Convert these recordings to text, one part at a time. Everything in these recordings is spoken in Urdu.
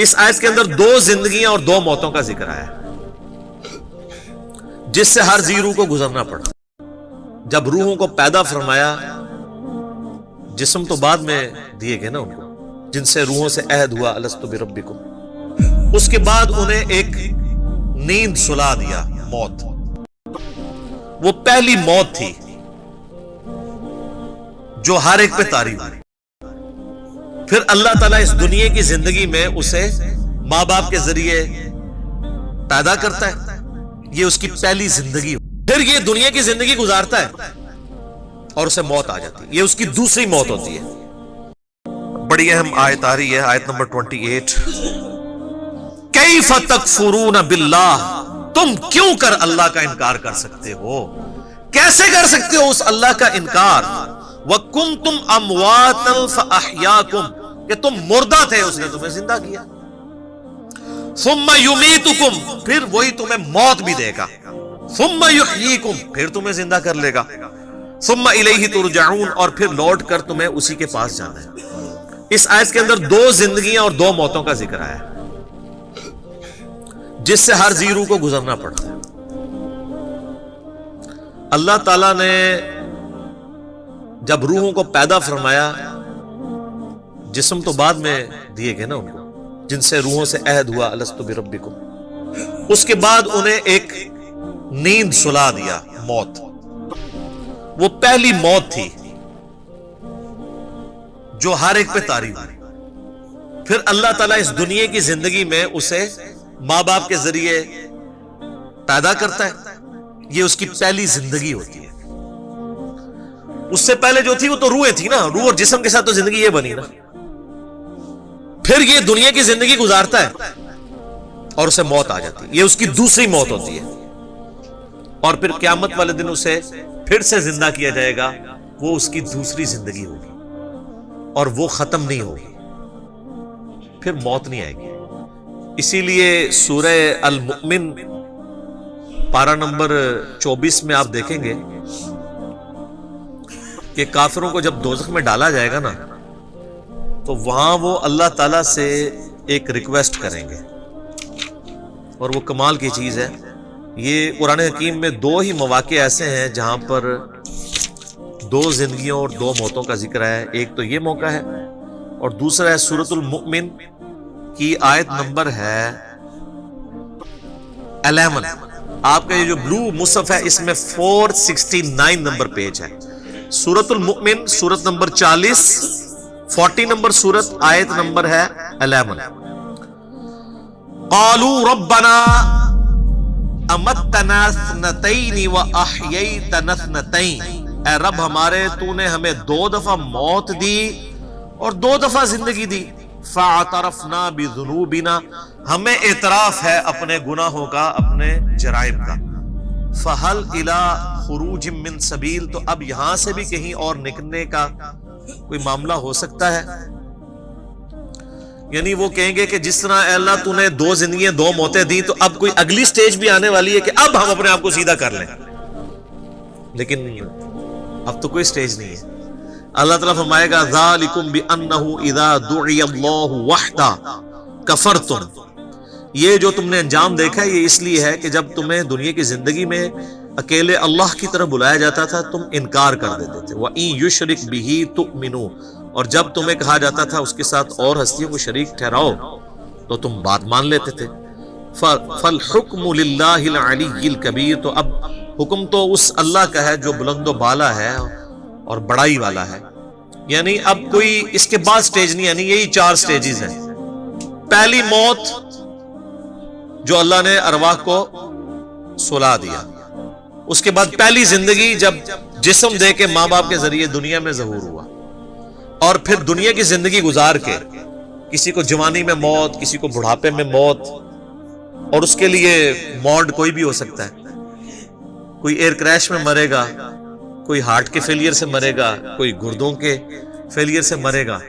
اس آیت کے اندر دو زندگیاں اور دو موتوں کا ذکر آیا ہے جس سے ہر ذی روح کو گزرنا پڑا. جب روحوں کو پیدا فرمایا، جسم تو بعد میں دیے گئے نا ان کو، جن سے روحوں سے عہد ہوا الستو بربکم، اس کے بعد انہیں ایک نیند سلا دیا، موت. وہ پہلی موت تھی جو ہر ایک پہ طاری ہوئی. پھر اللہ تعالیٰ اس دنیا کی زندگی میں اسے ماں باپ کے ذریعے پیدا کرتا ہے، یہ اس کی پہلی زندگی. پھر یہ دنیا کی زندگی گزارتا ہے اور اسے موت آ جاتی ہے، یہ اس کی دوسری موت ہوتی ہے. بڑی اہم آیت آ رہی ہے، آیت نمبر 28. کیف تکفرون باللہ، تم کیوں کر اللہ کا انکار کر سکتے ہو؟ کیسے کر سکتے ہو اس اللہ کا انکار؟ وَكُنْتُمْ أَمْوَاتًا فَأَحْيَاكُمْ، کہ تم مردہ تھے اس نے تمہیں زندہ کیا. ثُمَّ يُمِيتُكُمْ، پھر وہی تمہیں موت بھی دے گا. ثُمَّ يُحْيِيكُمْ، پھر تمہیں زندہ کر لے گا. ثُمَّ إِلَيْهِ تُرْجَعُونَ، اور پھر لوٹ کر تمہیں اسی کے پاس جانا ہے. اس آیت کے اندر دو زندگیاں اور دو موتوں کا ذکر آیا ہے جس سے ہر ذی روح کو گزرنا پڑتا ہے. اللہ تعالیٰ نے جب روحوں کو پیدا فرمایا، جسم تو بعد میں دیے گئے نا ان کو، جن سے روحوں سے عہد ہوا الستو بربکم، اس کے بعد انہیں ایک نیند سلا دیا، موت. وہ پہلی موت تھی جو ہر ایک پہ طاری ہوئی. پھر اللہ تعالیٰ اس دنیا کی زندگی میں اسے ماں باپ کے ذریعے پیدا کرتا ہے، یہ اس کی پہلی زندگی ہوتی ہے. اس سے پہلے جو تھی وہ تو روحیں تھی نا، روح اور جسم کے ساتھ تو زندگی یہ بنی نا. پھر یہ دنیا کی زندگی گزارتا ہے اور اسے موت آ جاتی ہے، یہ اس کی دوسری موت ہوتی ہے. اور پھر قیامت والے دن اسے پھر سے زندہ کیا جائے گا، وہ اس کی دوسری زندگی ہوگی اور وہ ختم نہیں ہوگی، پھر موت نہیں آئے گی. اسی لیے سورہ المؤمن پارہ نمبر 24 میں آپ دیکھیں گے کہ کافروں کو جب دوزخ میں ڈالا جائے گا نا، تو وہاں وہ اللہ تعالیٰ سے ایک ریکویسٹ کریں گے، اور وہ کمال کی چیز ہے. یہ قرآن حکیم میں دو ہی مواقع ایسے ہیں جہاں پر دو زندگیوں اور دو موتوں کا ذکر ہے. ایک تو یہ موقع ہے، اور دوسرا ہے سورۃ المؤمن کی آیت نمبر ہے 11. آپ کا یہ جو بلو مصحف ہے اس میں 469 نمبر پیج ہے. سورۃ المؤمن، سورت نمبر 40، 40 نمبر سورت، آیت نمبر ہے 11. قالوا ربنا امتنا اثنتین واحییتنا اثنتین، اے رب ہمارے تو نے ہمیں دو دفعہ موت دی اور دو دفعہ زندگی دی. فاعترفنا بذنوبنا، ہمیں اعتراف ہے اپنے گناہوں کا، اپنے جرائم کا. فہل الی خروج من سبیل، تو اب یہاں سے بھی کہیں اور نکلنے کا کوئی معاملہ ہو سکتا ہے؟ یعنی وہ کہیں گے کہ جس طرح اے اللہ تو نے دو زندگیاں دو موتیں دی، تو اب کوئی اگلی سٹیج بھی آنے والی ہے کہ اب ہم اپنے آپ کو سیدھا کر لیں. لیکن اب تو کوئی سٹیج نہیں ہے. اللہ تعالیٰ فرمائے گا ذالکم بأنہ اذا دعی اللہ وحدہ کفرتم، یہ جو تم نے انجام دیکھا ہے یہ اس لیے ہے کہ جب تمہیں دنیا کی زندگی میں اکیلے اللہ کی طرف بلایا جاتا تھا تم انکار کر دیتے تھے. وَإِن يُشْرِكْ بِهِ تُؤْمِنُوا، اور جب تمہیں کہا جاتا تھا اس کے ساتھ اور ہستیوں کو شریک ٹھہراؤ تو تم بات مان لیتے تھے. فَالْحُكْمُ لِلَّهِ الْعَلِيِّ الْكَبِيرِ، تو اب حکم تو اس اللہ کا ہے جو بلند و بالا ہے اور بڑائی والا ہے. یعنی اب کوئی اس کے بعد سٹیج نہیں، یعنی یہی 4 سٹیجز ہیں. پہلی موت جو اللہ نے ارواح کو سلا دیا، اس کے بعد پہلی زندگی جب جسم دے کے ماں باپ کے ذریعے دنیا میں ظہور ہوا، اور پھر دنیا کی زندگی گزار کے کسی کو جوانی میں موت، کسی کو بڑھاپے میں موت، اور اس کے لیے موڈ کوئی بھی ہو سکتا ہے. کوئی ایئر کریش میں مرے گا، کوئی ہارٹ کے فیلئر سے مرے گا، کوئی گردوں کے فیلئر سے مرے گا،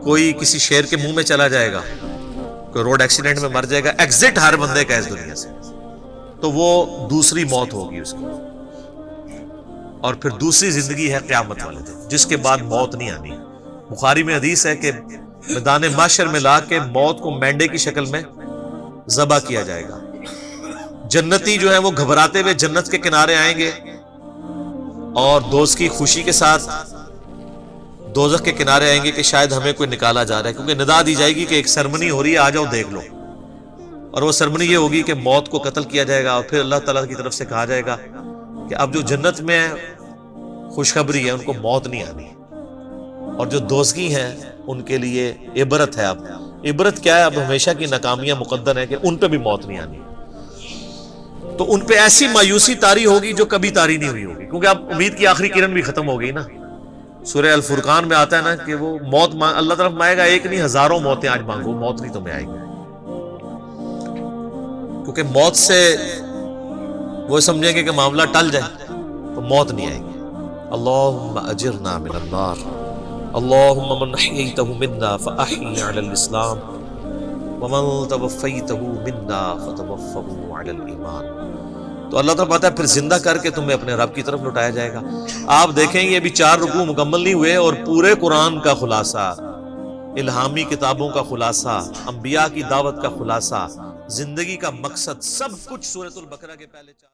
کوئی کسی شیر کے منہ میں چلا جائے گا، کوئی روڈ ایکسیڈنٹ میں مر جائے گا. ایگزٹ ہر بندے کا اس دنیا سے، تو وہ دوسری موت ہوگی اس کی. اور پھر دوسری زندگی ہے قیامت والے دن، جس کے بعد موت نہیں آنی. بخاری میں حدیث ہے کہ میدان محشر میں لا کے موت کو مینڈے کی شکل میں ذبح کیا جائے گا. جنتی جو ہے وہ گھبراتے ہوئے جنت کے کنارے آئیں گے اور دوست کی خوشی کے ساتھ دوزخ کے کنارے آئیں گے کہ شاید ہمیں کوئی نکالا جا رہا ہے، کیونکہ ندا دی جائے گی کہ ایک سرمنی ہو رہی ہے، آ جاؤ دیکھ لو. اور وہ سرمنی یہ ہوگی کہ موت کو قتل کیا جائے گا، اور پھر اللہ تعالیٰ کی طرف سے کہا جائے گا کہ اب جو جنت میں خوشخبری ہے ان کو موت نہیں آنی، اور جو دوزخی ہیں ان کے لیے عبرت ہے. اب عبرت کیا ہے؟ اب ہمیشہ کی ناکامیاں مقدر ہیں کہ ان پہ بھی موت نہیں آنی. تو ان پہ ایسی مایوسی طاری ہوگی جو کبھی طاری نہیں ہوئی ہوگی، کیونکہ اب امید کی آخری کرن بھی ختم ہو گئی نا. سورہ الفرقان میں آتا ہے نا کہ وہ موت اللہ طرف مانگے گا، ایک نہیں ہزاروں موتیں آج مانگو، موت نہیں تمہیں آئے گی. کیونکہ موت سے وہ سمجھیں گے کہ معاملہ ٹل جائے تو موت نہیں آئے گی. اللہم اجرنا من النار، اللہم من احییتہ منا فاحی علی الاسلام ومن توفیتہ منا فتوفہ علی الایمان. تو اللہ تعالیٰ پتہ ہے پھر زندہ کر کے تمہیں اپنے رب کی طرف لوٹایا جائے گا. آپ دیکھیں گے ابھی 4 رکوع مکمل نہیں ہوئے اور پورے قرآن کا خلاصہ، الہامی کتابوں کا خلاصہ، انبیاء کی دعوت کا خلاصہ، زندگی کا مقصد، سب کچھ سورۃ البقرہ کے پہلے 4